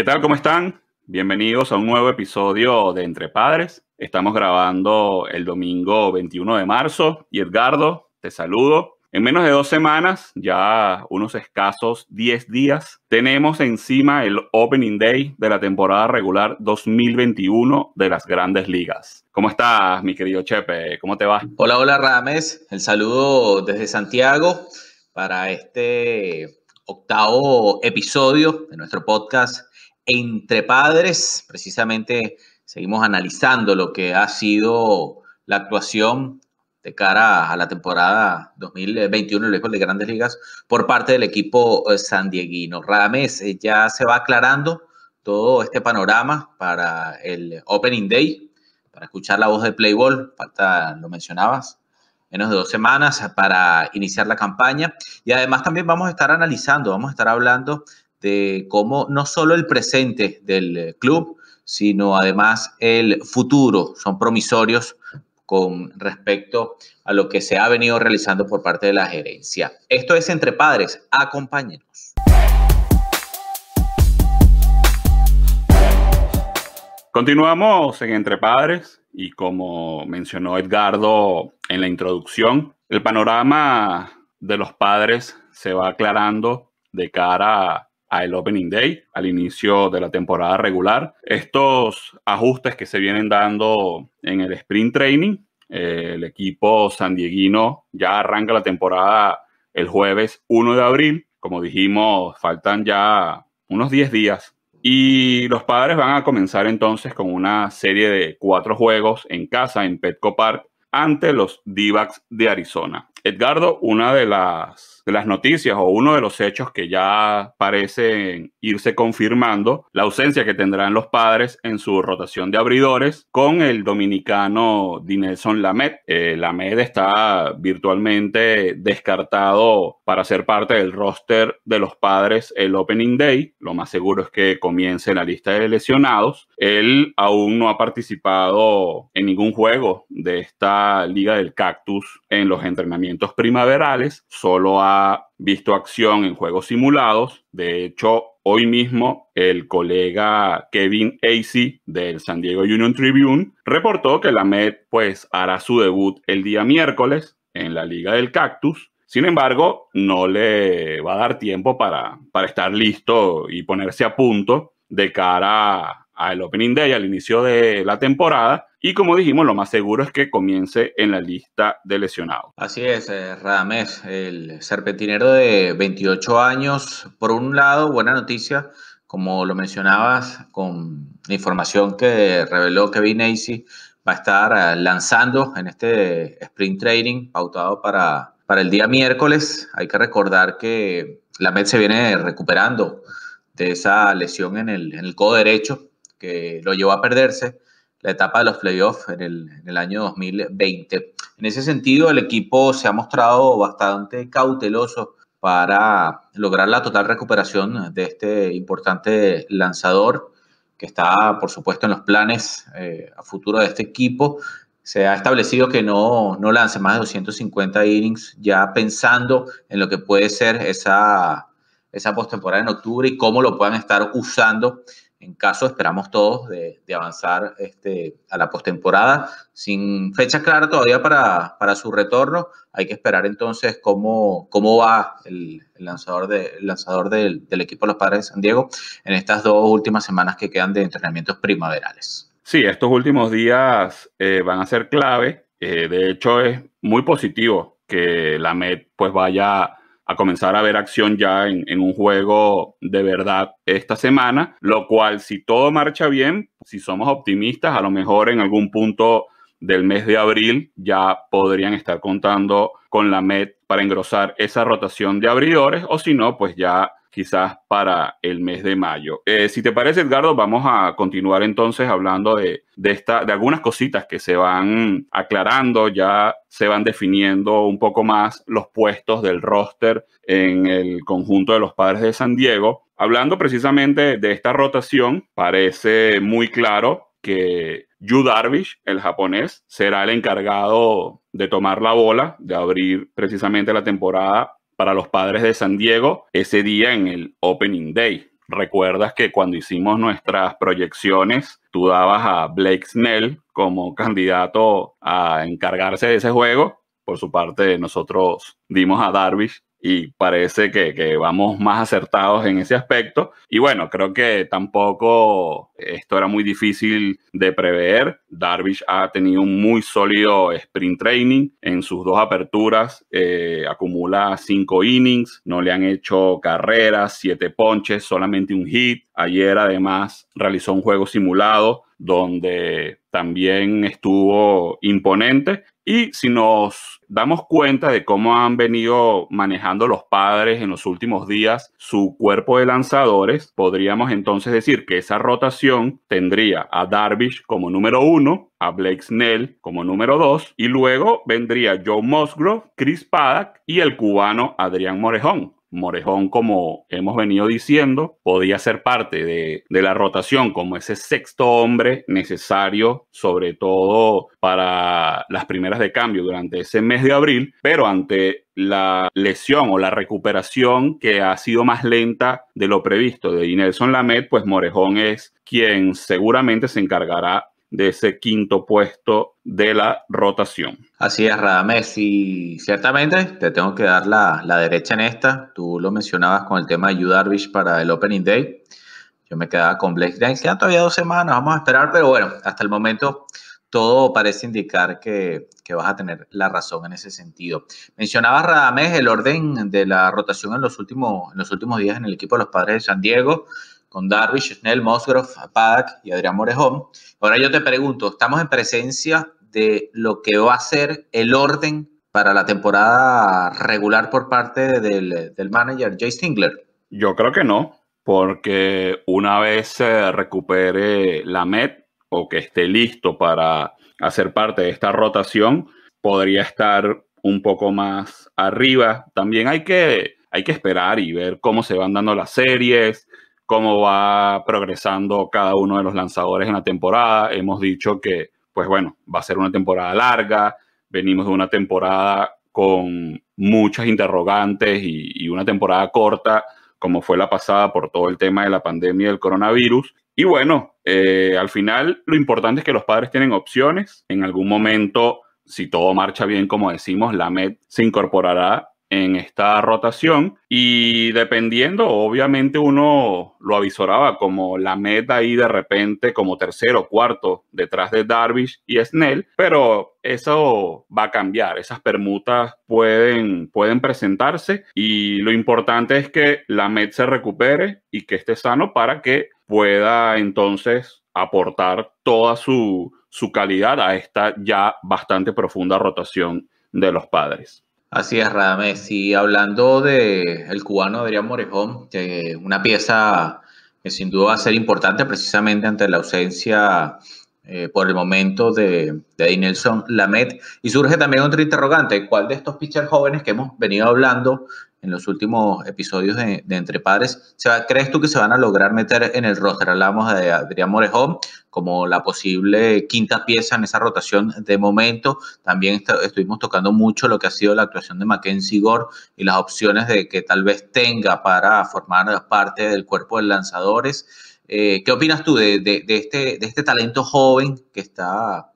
¿Qué tal? ¿Cómo están? Bienvenidos a un nuevo episodio de Entre Padres. Estamos grabando el domingo 21 de marzo y Edgardo, te saludo. En menos de 2 semanas, ya unos escasos 10 días, tenemos encima el Opening Day de la temporada regular 2021 de las Grandes Ligas. ¿Cómo estás, mi querido Chepe? ¿Cómo te va? Hola Rames, el saludo desde Santiago para este octavo episodio de nuestro podcast Entre Padres. Precisamente seguimos analizando lo que ha sido la actuación de cara a la temporada 2021 del béisbol de Grandes Ligas por parte del equipo sandieguino. Rames, ya se va aclarando todo este panorama para el Opening Day, para escuchar la voz de Play Ball. Falta, lo mencionabas, menos de 2 semanas para iniciar la campaña. Y además también vamos a estar analizando, vamos a estar hablando de cómo no solo el presente del club, sino además el futuro son promisorios con respecto a lo que se ha venido realizando por parte de la gerencia. Esto es Entre Padres, acompáñenos. Continuamos en Entre Padres y como mencionó Edgardo en la introducción, el panorama de los Padres se va aclarando de cara al Opening Day, al inicio de la temporada regular. Estos ajustes que se vienen dando en el Sprint Training, el equipo sandieguino ya arranca la temporada el jueves 1 de abril. Como dijimos, faltan ya unos 10 días. Y los Padres van a comenzar entonces con una serie de 4 juegos en casa en Petco Park ante los D-backs de Arizona. Edgardo, una de las noticias o uno de los hechos que ya parecen irse confirmando, la ausencia que tendrán los Padres en su rotación de abridores con el dominicano Dinelson Lamet. Lamet está virtualmente descartado para ser parte del roster de los Padres el Opening Day. Lo más seguro es que comience en la lista de lesionados. Él aún no ha participado en ningún juego de esta Liga del Cactus en los entrenamientos primaverales, solo ha visto acción en juegos simulados. De hecho, hoy mismo el colega Kevin Acee del San Diego Union Tribune reportó que Lamet pues hará su debut el día miércoles en la Liga del Cactus. Sin embargo, no le va a dar tiempo para estar listo y ponerse a punto de cara al Opening Day, al inicio de la temporada. Y como dijimos, lo más seguro es que comience en la lista de lesionados. Así es, Radamés, el serpentinero de 28 años. Por un lado, buena noticia, como lo mencionabas, con la información que reveló Kevin Acee, va a estar lanzando en este sprint training pautado para el día miércoles. Hay que recordar que Lamet se viene recuperando de esa lesión en el codo derecho que lo llevó a perderse la etapa de los playoffs en el año 2020. En ese sentido, el equipo se ha mostrado bastante cauteloso para lograr la total recuperación de este importante lanzador que está, por supuesto, en los planes a futuro de este equipo. Se ha establecido que no lance más de 250 innings, ya pensando en lo que puede ser esa postemporada en octubre y cómo lo puedan estar usando en caso, esperamos todos, de avanzar a la postemporada. Sin fecha clara todavía para su retorno, hay que esperar entonces cómo va el lanzador del equipo de los Padres de San Diego en estas 2 últimas semanas que quedan de entrenamientos primaverales. Sí, estos últimos días van a ser clave. De hecho, es muy positivo que Lamet pues vaya a comenzar a ver acción ya en un juego de verdad esta semana, lo cual, si todo marcha bien, si somos optimistas, a lo mejor en algún punto del mes de abril ya podrían estar contando con Lamet para engrosar esa rotación de abridores, o si no, pues ya quizás para el mes de mayo. Si te parece, Edgardo, vamos a continuar entonces hablando de algunas cositas que se van aclarando, ya se van definiendo un poco más los puestos del roster en el conjunto de los Padres de San Diego. Hablando precisamente de esta rotación, parece muy claro que Yu Darvish, el japonés, será el encargado de tomar la bola, de abrir precisamente la temporada para los Padres de San Diego ese día en el Opening Day. recuerdas que cuando hicimos nuestras proyecciones, tú dabas a Blake Snell como candidato a encargarse de ese juego. Por su parte, nosotros dimos a Darvish y parece que vamos más acertados en ese aspecto. Y bueno, creo que tampoco esto era muy difícil de prever. Darvish ha tenido un muy sólido sprint training en sus 2 aperturas. Acumula 5 innings, no le han hecho carreras, 7 ponches, solamente un hit. Ayer además realizó un juego simulado donde también estuvo imponente. Y si nos damos cuenta de cómo han venido manejando los Padres en los últimos días su cuerpo de lanzadores, podríamos entonces decir que esa rotación tendría a Darvish como número 1, a Blake Snell como número 2, y luego vendría Joe Musgrove, Chris Paddack y el cubano Adrián Morejón. Morejón, como hemos venido diciendo, podía ser parte de la rotación como ese sexto hombre necesario, sobre todo para las primeras de cambio durante ese mes de abril, pero ante la lesión o la recuperación que ha sido más lenta de lo previsto de Dinelson Lamet, pues Morejón es quien seguramente se encargará de ese quinto puesto de la rotación. Así es, Radamés, y ciertamente te tengo que dar la derecha en esta. Tú lo mencionabas con el tema de Yu Darvish para el Opening Day. Yo me quedaba con Blake Snell. Quedan todavía 2 semanas, vamos a esperar, pero bueno, hasta el momento todo parece indicar que vas a tener la razón en ese sentido. Mencionabas, Radamés, el orden de la rotación en los últimos días en el equipo de los Padres de San Diego, con Darvish, Snell, Musgrove, Paddack y Adrián Morejón. Ahora yo te pregunto, ¿estamos en presencia de lo que va a ser el orden para la temporada regular por parte del manager Jay Stingler? Yo creo que no, porque una vez se recupere Lamet o que esté listo para hacer parte de esta rotación, podría estar un poco más arriba. También hay que esperar y ver cómo se van dando las series, cómo va progresando cada uno de los lanzadores en la temporada. Hemos dicho que, pues bueno, va a ser una temporada larga. Venimos de una temporada con muchas interrogantes y una temporada corta, como fue la pasada por todo el tema de la pandemia del coronavirus. Y bueno, al final lo importante es que los Padres tienen opciones. En algún momento, si todo marcha bien, como decimos, Lamet se incorporará en esta rotación y dependiendo, obviamente uno lo avisoraba como Lamet ahí de repente como tercero o cuarto detrás de Darvish y Snell, pero eso va a cambiar, esas permutas pueden presentarse y lo importante es que Lamet se recupere y que esté sano para que pueda entonces aportar toda su calidad a esta ya bastante profunda rotación de los Padres. Así es, Radamés. Y hablando del cubano Adrián Morejón, que una pieza que sin duda va a ser importante precisamente ante la ausencia por el momento de Dinelson Lamet. Y surge también otro interrogante: ¿cuál de estos pitchers jóvenes que hemos venido hablando en los últimos episodios de Entre Padres crees tú que se van a lograr meter en el roster? Hablamos de Adrián Morejón como la posible quinta pieza en esa rotación de momento. También estuvimos tocando mucho lo que ha sido la actuación de Mackenzie Gore y las opciones de que tal vez tenga para formar parte del cuerpo de lanzadores. ¿Qué opinas tú de este talento joven que está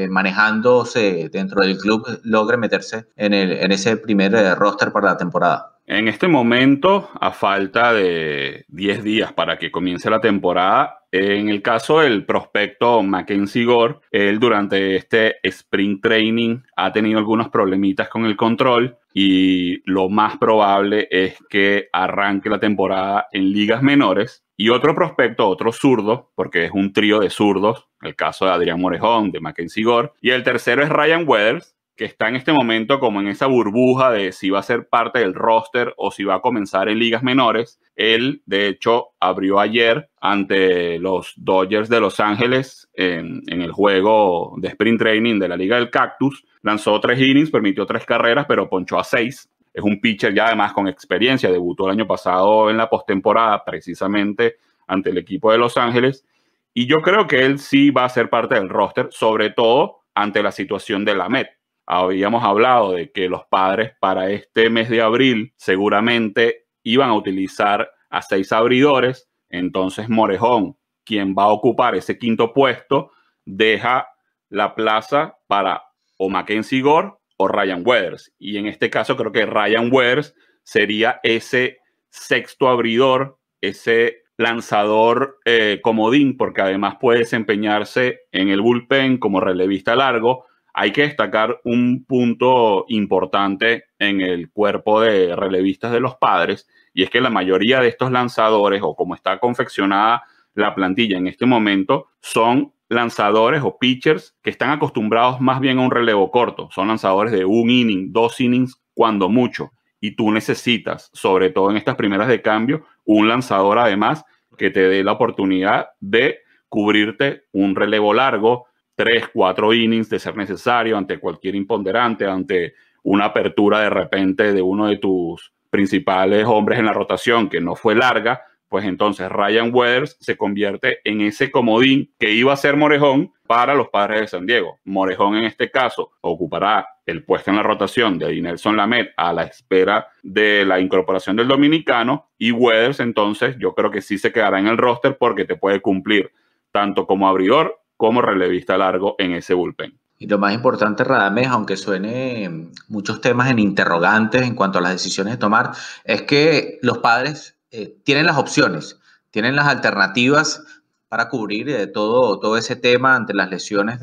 manejándose dentro del club, logre meterse en ese primer roster para la temporada? En este momento, a falta de 10 días para que comience la temporada, en el caso del prospecto Mackenzie Gore, él durante este Spring Training ha tenido algunos problemitas con el control y lo más probable es que arranque la temporada en ligas menores. Y otro prospecto, otro zurdo, porque es un trío de zurdos, el caso de Adrián Morejón, de Mackenzie Gore, y el tercero es Ryan Weathers, que está en este momento como en esa burbuja de si va a ser parte del roster o si va a comenzar en ligas menores. Él, de hecho, abrió ayer ante los Dodgers de Los Ángeles en el juego de Sprint Training de la Liga del Cactus. Lanzó 3 innings, permitió 3 carreras, pero ponchó a 6. Es un pitcher ya además con experiencia. Debutó el año pasado en la postemporada precisamente ante el equipo de Los Ángeles. Y yo creo que él sí va a ser parte del roster, sobre todo ante la situación de Lamet. Habíamos hablado de que los Padres para este mes de abril seguramente iban a utilizar a 6 abridores. Entonces Morejón, quien va a ocupar ese quinto puesto, deja la plaza para o Mackenzie Gore o Ryan Weathers. Y en este caso creo que Ryan Weathers sería ese sexto abridor, ese lanzador comodín, porque además puede desempeñarse en el bullpen como relevista largo. Hay que destacar un punto importante en el cuerpo de relevistas de los Padres, y es que la mayoría de estos lanzadores, o como está confeccionada la plantilla en este momento, son lanzadores o pitchers que están acostumbrados más bien a un relevo corto. Son lanzadores de 1 inning, 2 innings, cuando mucho. Y tú necesitas, sobre todo en estas primeras de cambio, un lanzador además que te dé la oportunidad de cubrirte un relevo largo, 3, 4 innings de ser necesario, ante cualquier imponderante, ante una apertura de repente de uno de tus principales hombres en la rotación que no fue larga. Pues entonces Ryan Weathers se convierte en ese comodín que iba a ser Morejón para los Padres de San Diego. Morejón en este caso ocupará el puesto en la rotación de Dinelson Lamet a la espera de la incorporación del dominicano, y Weathers entonces yo creo que sí se quedará en el roster porque te puede cumplir tanto como abridor como relevista largo en ese bullpen. Y lo más importante, Radamés, aunque suene muchos temas en interrogantes en cuanto a las decisiones de tomar, es que los Padres tienen las opciones, tienen las alternativas para cubrir todo ese tema ante las lesiones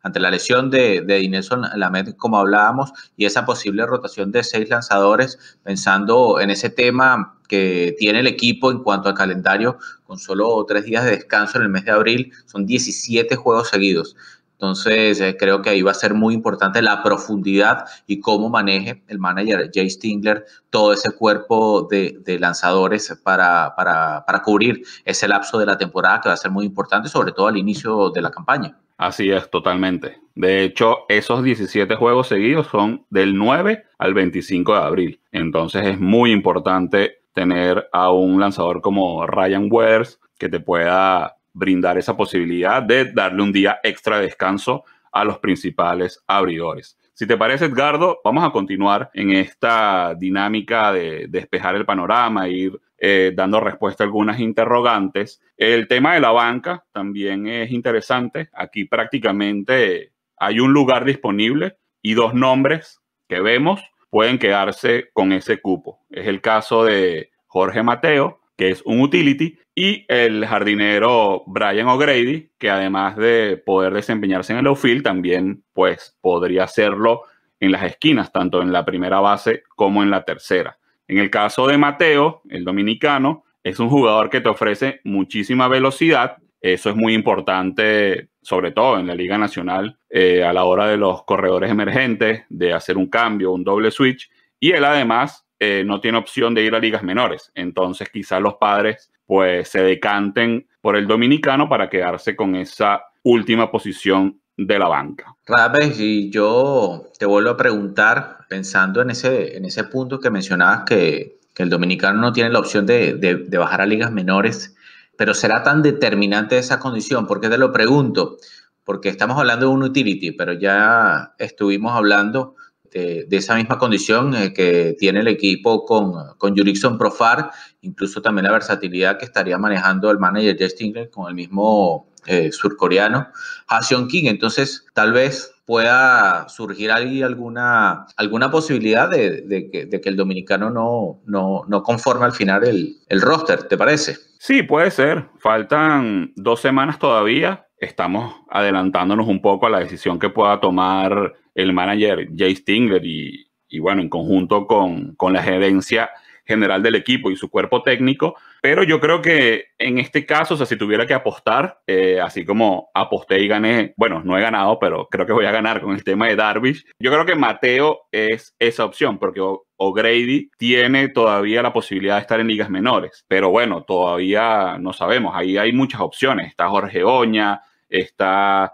ante la lesión de Dinelson Lamet, como hablábamos, y esa posible rotación de 6 lanzadores, pensando en ese tema que tiene el equipo en cuanto al calendario, con solo 3 días de descanso en el mes de abril, son 17 juegos seguidos. Entonces, creo que ahí va a ser muy importante la profundidad y cómo maneje el manager Jay Stingler todo ese cuerpo de lanzadores para cubrir ese lapso de la temporada, que va a ser muy importante, sobre todo al inicio de la campaña. Así es, totalmente. De hecho, esos 17 juegos seguidos son del 9 al 25 de abril. Entonces es muy importante tener a un lanzador como Ryan Weathers que te pueda brindar esa posibilidad de darle un día extra de descanso a los principales abridores. Si te parece, Edgardo, vamos a continuar en esta dinámica de despejar el panorama, ir dando respuesta a algunas interrogantes. El tema de la banca también es interesante. Aquí prácticamente hay un lugar disponible y 2 nombres que vemos pueden quedarse con ese cupo. Es el caso de Jorge Mateo, que es un utility, y el jardinero Brian O'Grady, que además de poder desempeñarse en el outfield, también pues podría hacerlo en las esquinas, tanto en la primera base como en la tercera. En el caso de Mateo, el dominicano, es un jugador que te ofrece muchísima velocidad. Eso es muy importante, sobre todo en la Liga Nacional, a la hora de los corredores emergentes, de hacer un cambio, un doble switch. Y él además no tiene opción de ir a ligas menores. Entonces quizás los Padres pues se decanten por el dominicano para quedarse con esa última posición de la banca. Radamés, y yo te vuelvo a preguntar, pensando en ese punto que mencionabas, que el dominicano no tiene la opción de bajar a ligas menores, pero ¿será tan determinante esa condición? ¿Por qué te lo pregunto? Porque estamos hablando de un utility, pero ya estuvimos hablando de esa misma condición que tiene el equipo con Jurickson Profar, incluso también la versatilidad que estaría manejando el manager Jay Stingler con el mismo surcoreano Ha-Seong Kim. Entonces tal vez pueda surgir ahí alguna posibilidad de que el dominicano no conforme al final el roster, ¿te parece? Sí, puede ser. Faltan 2 semanas todavía. Estamos adelantándonos un poco a la decisión que pueda tomar el manager Jay Stingler y bueno, en conjunto con la gerencia general del equipo y su cuerpo técnico. Pero yo creo que en este caso, o sea, si tuviera que apostar, así como aposté y gané, bueno, no he ganado, pero creo que voy a ganar con el tema de Darvish. Yo creo que Mateo es esa opción, porque O'Grady tiene todavía la posibilidad de estar en ligas menores. Pero bueno, todavía no sabemos. Ahí hay muchas opciones. Está Jorge Oña, está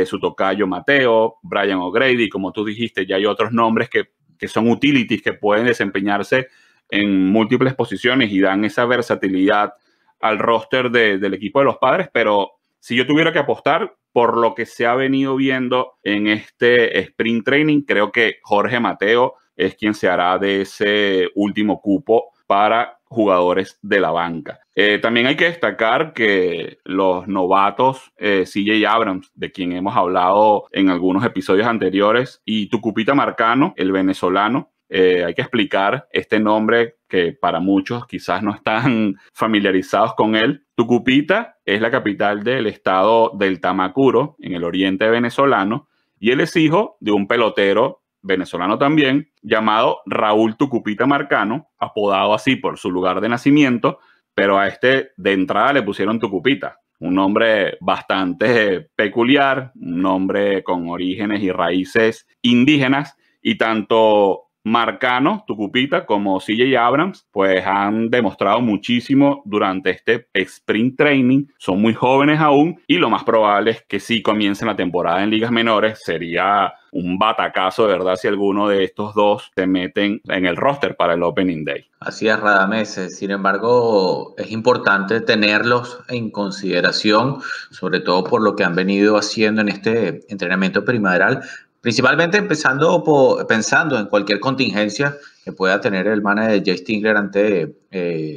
su tocayo Mateo, Brian O'Grady, como tú dijiste, ya hay otros nombres que son utilities que pueden desempeñarse en múltiples posiciones y dan esa versatilidad al roster del equipo de los Padres. Pero si yo tuviera que apostar por lo que se ha venido viendo en este sprint training, creo que Jorge Mateo es quien se hará de ese último cupo para jugadores de la banca. También hay que destacar que los novatos CJ Abrams, de quien hemos hablado en algunos episodios anteriores, y Tucupita Marcano, el venezolano, hay que explicar este nombre que para muchos quizás no están familiarizados con él. Tucupita es la capital del estado del Tamacuro, en el oriente venezolano, y él es hijo de un pelotero venezolano también, llamado Raúl Tucupita Marcano, apodado así por su lugar de nacimiento, pero a este de entrada le pusieron Tucupita. Un nombre bastante peculiar, un nombre con orígenes y raíces indígenas, y tanto Marcano, Tucupita, como CJ Abrams, pues han demostrado muchísimo durante este sprint training. Son muy jóvenes aún y lo más probable es que sí comiencen la temporada en ligas menores. Sería un batacazo de verdad si alguno de estos dos se meten en el roster para el Opening Day. Así es, Radamés. Sin embargo, es importante tenerlos en consideración, sobre todo por lo que han venido haciendo en este entrenamiento primaveral, principalmente pensando en cualquier contingencia que pueda tener el manager Jay Stingler ante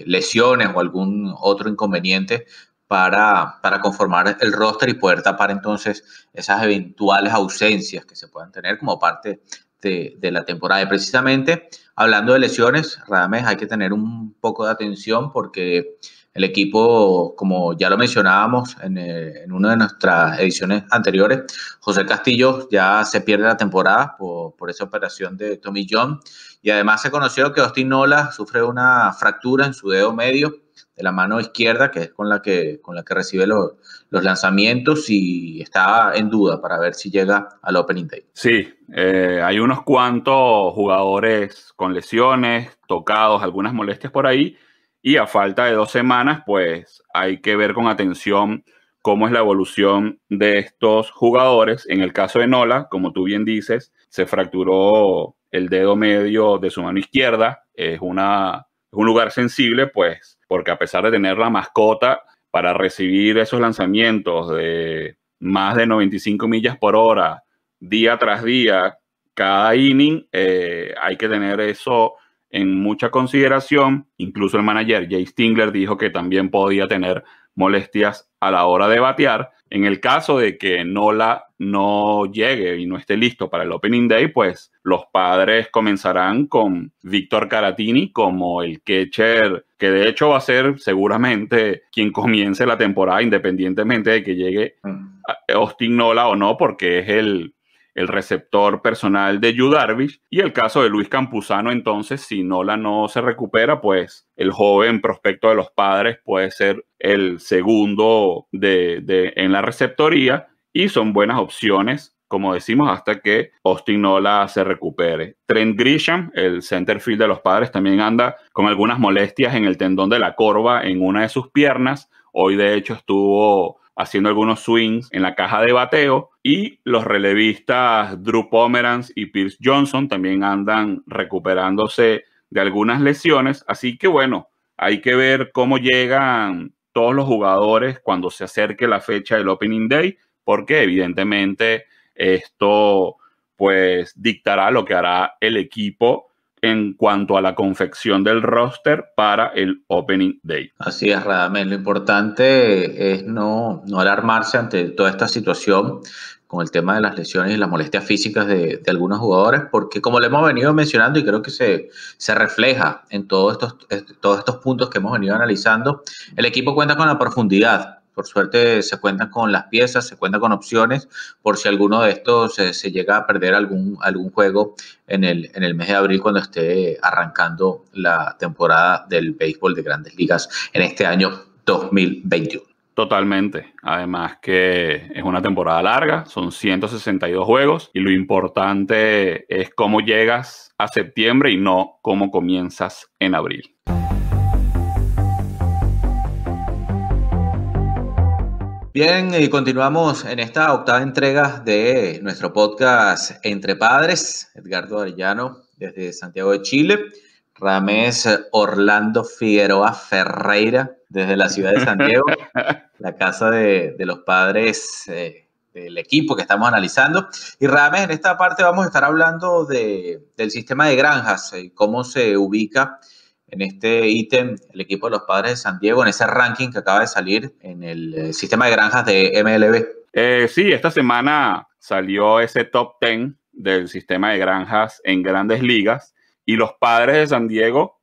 lesiones o algún otro inconveniente para conformar el roster y poder tapar entonces esas eventuales ausencias que se puedan tener como parte de la temporada. Y precisamente hablando de lesiones, Radamés, hay que tener un poco de atención porque el equipo, como ya lo mencionábamos en una de nuestras ediciones anteriores, José Castillo ya se pierde la temporada por esa operación de Tommy John, y además se conoció que Austin Nola sufre una fractura en su dedo medio de la mano izquierda, que es con la que recibe los lanzamientos, y está en duda para ver si llega al Opening Day. Sí, hay unos cuantos jugadores con lesiones, tocados, algunas molestias por ahí, y a falta de 2 semanas, pues hay que ver con atención cómo es la evolución de estos jugadores. En el caso de Nola, como tú bien dices, se fracturó el dedo medio de su mano izquierda. Es un lugar sensible, pues, porque a pesar de tener la mascota, para recibir esos lanzamientos de más de 95 millas por hora, día tras día, cada inning, hay que tener eso en mucha consideración. Incluso el manager Jay Stingler dijo que también podía tener molestias a la hora de batear. En el caso de que Nola no llegue y no esté listo para el Opening Day, pues los Padres comenzarán con Víctor Caratini como el catcher, que de hecho va a ser seguramente quien comience la temporada, independientemente de que llegue Austin Nola o no, porque es el receptor personal de Yu Darvish. Y el caso de Luis Campuzano, entonces, si Nola no se recupera, pues el joven prospecto de los Padres puede ser el segundo en la receptoría, y son buenas opciones, como decimos, hasta que Austin Nola se recupere. Trent Grisham, el center field de los Padres, también anda con algunas molestias en el tendón de la corva en una de sus piernas. Hoy, de hecho, estuvo haciendo algunos swings en la caja de bateo, y los relevistas Drew Pomeranz y Pierce Johnson también andan recuperándose de algunas lesiones. Así que bueno, hay que ver cómo llegan todos los jugadores cuando se acerque la fecha del Opening Day, porque evidentemente esto pues dictará lo que hará el equipo en cuanto a la confección del roster para el Opening Day. Así es, Radamés. Lo importante es no alarmarse ante toda esta situación con el tema de las lesiones y las molestias físicas de algunos jugadores, porque como le hemos venido mencionando, y creo que se refleja en todos estos puntos que hemos venido analizando, el equipo cuenta con la profundidad. Por suerte se cuentan con las piezas, se cuentan con opciones por si alguno de estos se llega a perder algún juego en el mes de abril, cuando esté arrancando la temporada del béisbol de Grandes Ligas en este año 2021. Totalmente. Además que es una temporada larga, son 162 juegos, y lo importante es cómo llegas a septiembre y no cómo comienzas en abril. Bien, y continuamos en esta octava entrega de nuestro podcast Entre Padres. Edgardo Arellano desde Santiago de Chile, Ramés Orlando Figueroa Ferreira desde la ciudad de San Diego, la casa de los padres del equipo que estamos analizando. Y Ramés, en esta parte vamos a estar hablando del sistema de granjas, cómo se ubica en este ítem el equipo de los Padres de San Diego en ese ranking que acaba de salir en el sistema de granjas de MLB? Sí, esta semana salió ese top 10 del sistema de granjas en Grandes Ligas y los Padres de San Diego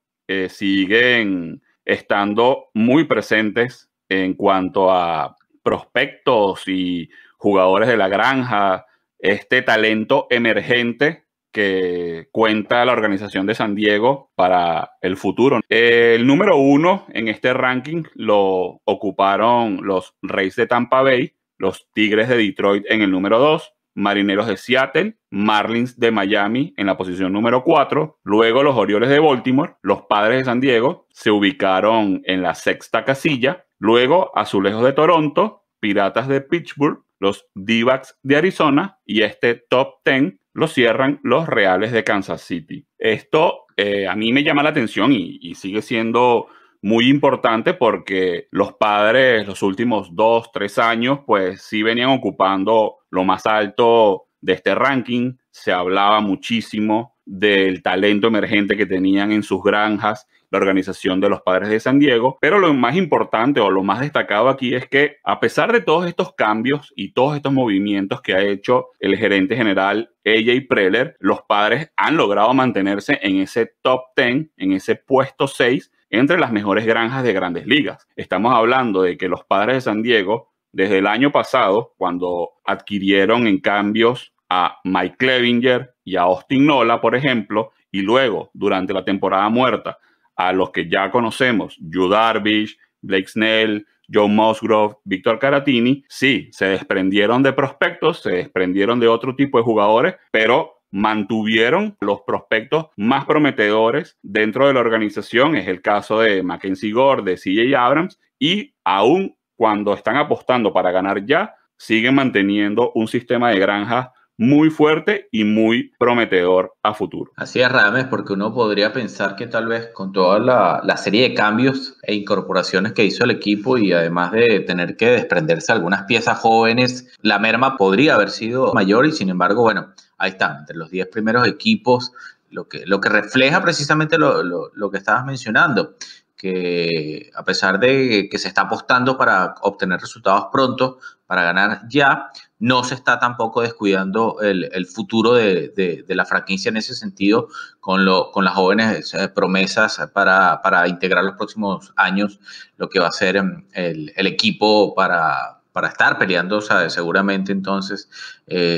siguen estando muy presentes en cuanto a prospectos y jugadores de la granja, este talento emergente que cuenta la organización de San Diego para el futuro. El número 1 en este ranking lo ocuparon los Rays de Tampa Bay, los Tigres de Detroit en el número 2, Marineros de Seattle, Marlins de Miami en la posición número 4, luego los Orioles de Baltimore, los Padres de San Diego se ubicaron en la sexta casilla, luego Azulejos de Toronto, Piratas de Pittsburgh, los D-backs de Arizona y este top 10 lo cierran los Reales de Kansas City. Esto a mí me llama la atención y sigue siendo muy importante porque los Padres los últimos 2-3 años pues sí venían ocupando lo más alto de este ranking. Se hablaba muchísimo del talento emergente que tenían en sus granjas la organización de los Padres de San Diego, pero lo más importante o lo más destacado aquí es que a pesar de todos estos cambios y todos estos movimientos que ha hecho el gerente general AJ Preller, los Padres han logrado mantenerse en ese top 10, en ese puesto 6 entre las mejores granjas de Grandes Ligas. Estamos hablando de que los Padres de San Diego, desde el año pasado, cuando adquirieron en cambios a Mike Clevinger y a Austin Nola, por ejemplo, y luego, durante la temporada muerta, a los que ya conocemos, Yu Darvish, Blake Snell, Joe Musgrove, Víctor Caratini, sí, se desprendieron de prospectos, se desprendieron de otro tipo de jugadores, pero mantuvieron los prospectos más prometedores dentro de la organización. Es el caso de Mackenzie Gore, de C.J. Abrams, y aún cuando están apostando para ganar ya, siguen manteniendo un sistema de granjas muy fuerte y muy prometedor a futuro. Así es, Rames, porque uno podría pensar que tal vez con toda la serie de cambios e incorporaciones que hizo el equipo y además de tener que desprenderse algunas piezas jóvenes, la merma podría haber sido mayor y sin embargo, bueno, ahí están, entre los 10 primeros equipos, lo que refleja precisamente lo que estabas mencionando, que a pesar de que se está apostando para obtener resultados pronto, para ganar ya, no se está tampoco descuidando el futuro de la franquicia en ese sentido, con las jóvenes promesas para integrar los próximos años lo que va a ser el equipo para estar peleando, o sea, seguramente entonces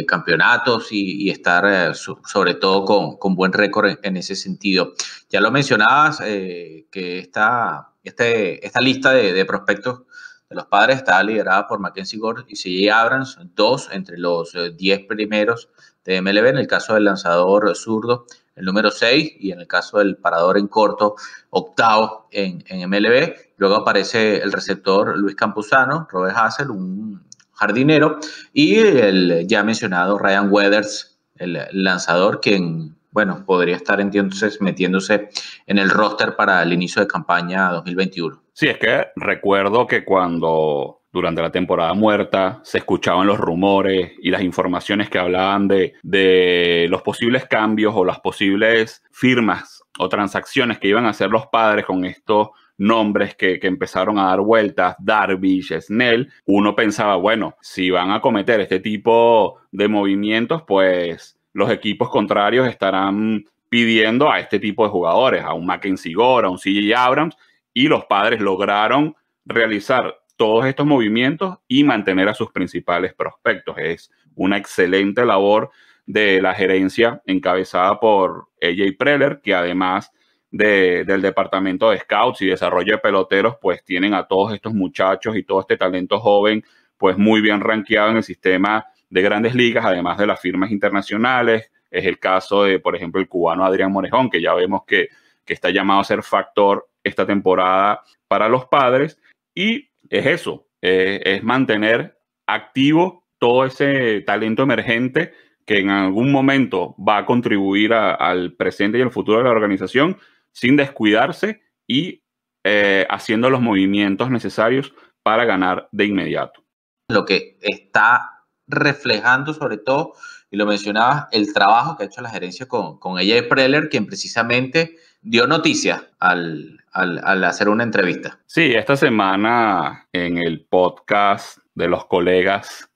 campeonatos y estar sobre todo con buen récord en ese sentido. Ya lo mencionabas, que esta lista de prospectos de los Padres está liderada por Mackenzie Gore y C.J. Abrams, dos entre los 10 primeros de MLB, en el caso del lanzador zurdo, el número 6, y en el caso del parador en corto, octavo en MLB. Luego aparece el receptor Luis Campuzano, Robert Hassel, un jardinero, y el ya mencionado Ryan Weathers, el lanzador, quien, bueno, podría estar entonces metiéndose en el roster para el inicio de campaña 2021. Sí, es que recuerdo que cuando durante la temporada muerta se escuchaban los rumores y las informaciones que hablaban de los posibles cambios o las posibles firmas o transacciones que iban a hacer los Padres con estos nombres que empezaron a dar vueltas, Darvish, Snell, uno pensaba, bueno, si van a cometer este tipo de movimientos, pues los equipos contrarios estarán pidiendo a este tipo de jugadores, a un Mackenzie Gore, a un C.J. Abrams, y los Padres lograron realizar todos estos movimientos y mantener a sus principales prospectos. Es una excelente labor de la gerencia encabezada por AJ Preller, que además del departamento de scouts y desarrollo de peloteros, pues tienen a todos estos muchachos y todo este talento joven, pues muy bien rankeado en el sistema de Grandes Ligas, además de las firmas internacionales. Es el caso de, por ejemplo, el cubano Adrián Morejón, que ya vemos que está llamado a ser factor esta temporada para los Padres, y es eso, es mantener activo todo ese talento emergente que en algún momento va a contribuir al presente y al futuro de la organización sin descuidarse y haciendo los movimientos necesarios para ganar de inmediato. Lo que está reflejando sobre todo, y lo mencionabas, el trabajo que ha hecho la gerencia con AJ Preller, quien precisamente dio noticia al hacer una entrevista. Sí, esta semana en el podcast de los colegas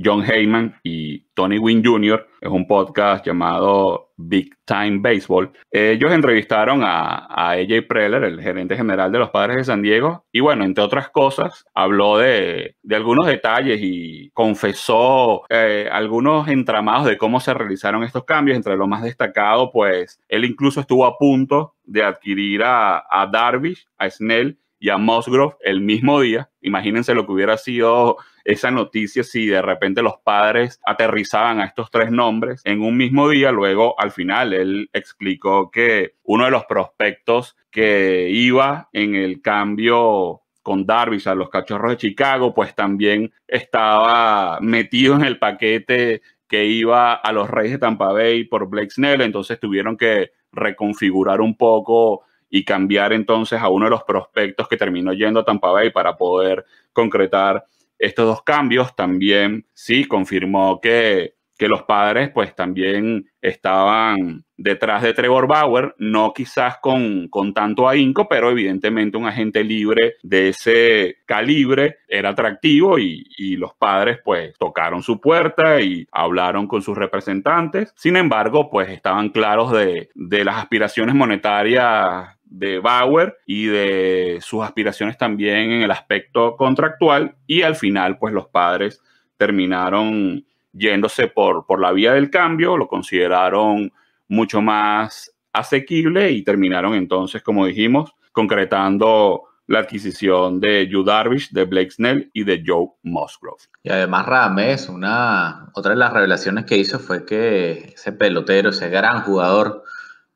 John Heyman y Tony Gwynn Jr., es un podcast llamado Big Time Baseball. Ellos entrevistaron a AJ Preller, el gerente general de los Padres de San Diego, y bueno, entre otras cosas, habló de algunos detalles y confesó algunos entramados de cómo se realizaron estos cambios. Entre lo más destacado, pues, él incluso estuvo a punto de adquirir a Darvish, a Snell y a Musgrove el mismo día. Imagínense lo que hubiera sido esa noticia si de repente los Padres aterrizaban a estos tres nombres en un mismo día. Luego, al final, él explicó que uno de los prospectos que iba en el cambio con Darvish a los Cachorros de Chicago, pues también estaba metido en el paquete que iba a los Reyes de Tampa Bay por Blake Snell. Entonces tuvieron que reconfigurar un poco y cambiar entonces a uno de los prospectos que terminó yendo a Tampa Bay para poder concretar estos dos cambios. También sí confirmó que los Padres pues también estaban detrás de Trevor Bauer, no quizás con tanto ahínco, pero evidentemente un agente libre de ese calibre era atractivo y los Padres pues tocaron su puerta y hablaron con sus representantes. Sin embargo, pues estaban claros de las aspiraciones monetarias de Bauer y de sus aspiraciones también en el aspecto contractual, y al final pues los Padres terminaron yéndose por la vía del cambio, lo consideraron mucho más asequible y terminaron entonces, como dijimos, concretando la adquisición de Yu Darvish, de Blake Snell y de Joe Musgrove. Y además Radamés, otra de las revelaciones que hizo fue que ese pelotero, ese gran jugador,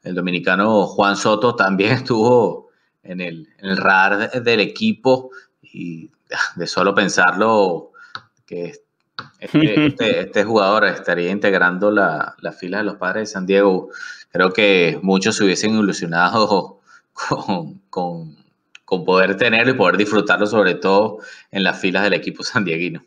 el dominicano Juan Soto, también estuvo en el radar del equipo, y de solo pensarlo que este jugador estaría integrando la fila de los Padres de San Diego, creo que muchos se hubiesen ilusionado con poder tenerlo y poder disfrutarlo, sobre todo en las filas del equipo sandieguino.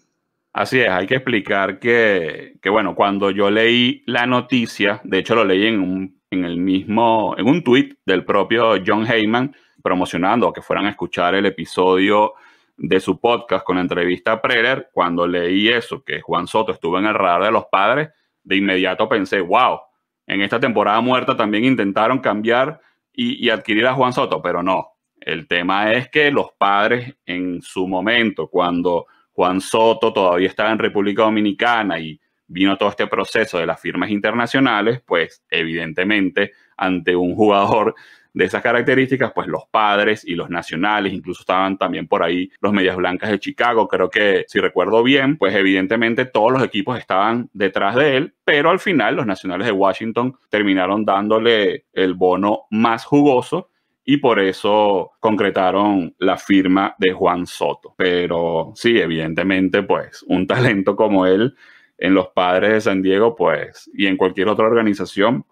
Así es, hay que explicar que bueno, cuando yo leí la noticia, de hecho lo leí en un tweet del propio John Heyman promocionando que fueran a escuchar el episodio de su podcast con la entrevista a Preller. Cuando leí eso, que Juan Soto estuvo en el radar de los Padres, de inmediato pensé, wow, en esta temporada muerta también intentaron cambiar y adquirir a Juan Soto, pero no. El tema es que los Padres en su momento, cuando Juan Soto todavía estaba en República Dominicana y vino todo este proceso de las firmas internacionales, pues evidentemente ante un jugador de esas características, pues los Padres y los Nacionales, incluso estaban también por ahí los Medias Blancas de Chicago, creo que si recuerdo bien, pues evidentemente todos los equipos estaban detrás de él, pero al final los Nacionales de Washington terminaron dándole el bono más jugoso y por eso concretaron la firma de Juan Soto. Pero sí, evidentemente, pues un talento como él en los Padres de San Diego, pues, y en cualquier otra organización,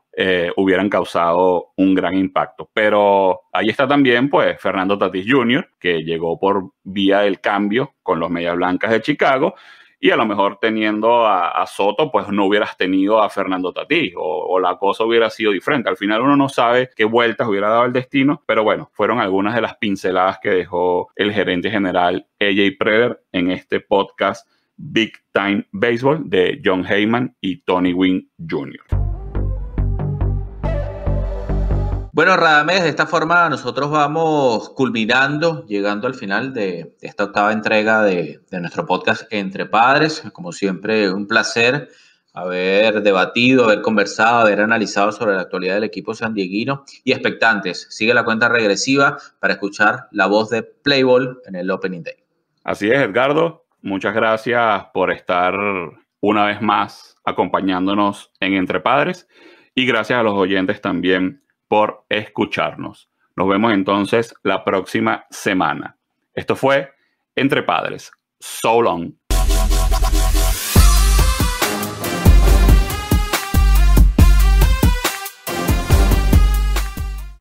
hubieran causado un gran impacto. Pero ahí está también, pues, Fernando Tatis Jr., que llegó por vía del cambio con los Medias Blancas de Chicago, y a lo mejor teniendo a Soto, pues no hubieras tenido a Fernando Tatis o la cosa hubiera sido diferente. Al final uno no sabe qué vueltas hubiera dado el destino, pero bueno, fueron algunas de las pinceladas que dejó el gerente general AJ Preller en este podcast Big Time Baseball de John Heyman y Tony Gwynn Jr. Bueno, Radamés, de esta forma nosotros vamos culminando, llegando al final de esta octava entrega de nuestro podcast Entre Padres. Como siempre, un placer haber debatido, haber conversado, haber analizado sobre la actualidad del equipo sandieguino y expectantes. Sigue la cuenta regresiva para escuchar la voz de Playball en el Opening Day. Así es, Edgardo. Muchas gracias por estar una vez más acompañándonos en Entre Padres y gracias a los oyentes también por escucharnos. Nos vemos entonces la próxima semana. Esto fue Entre Padres. So long.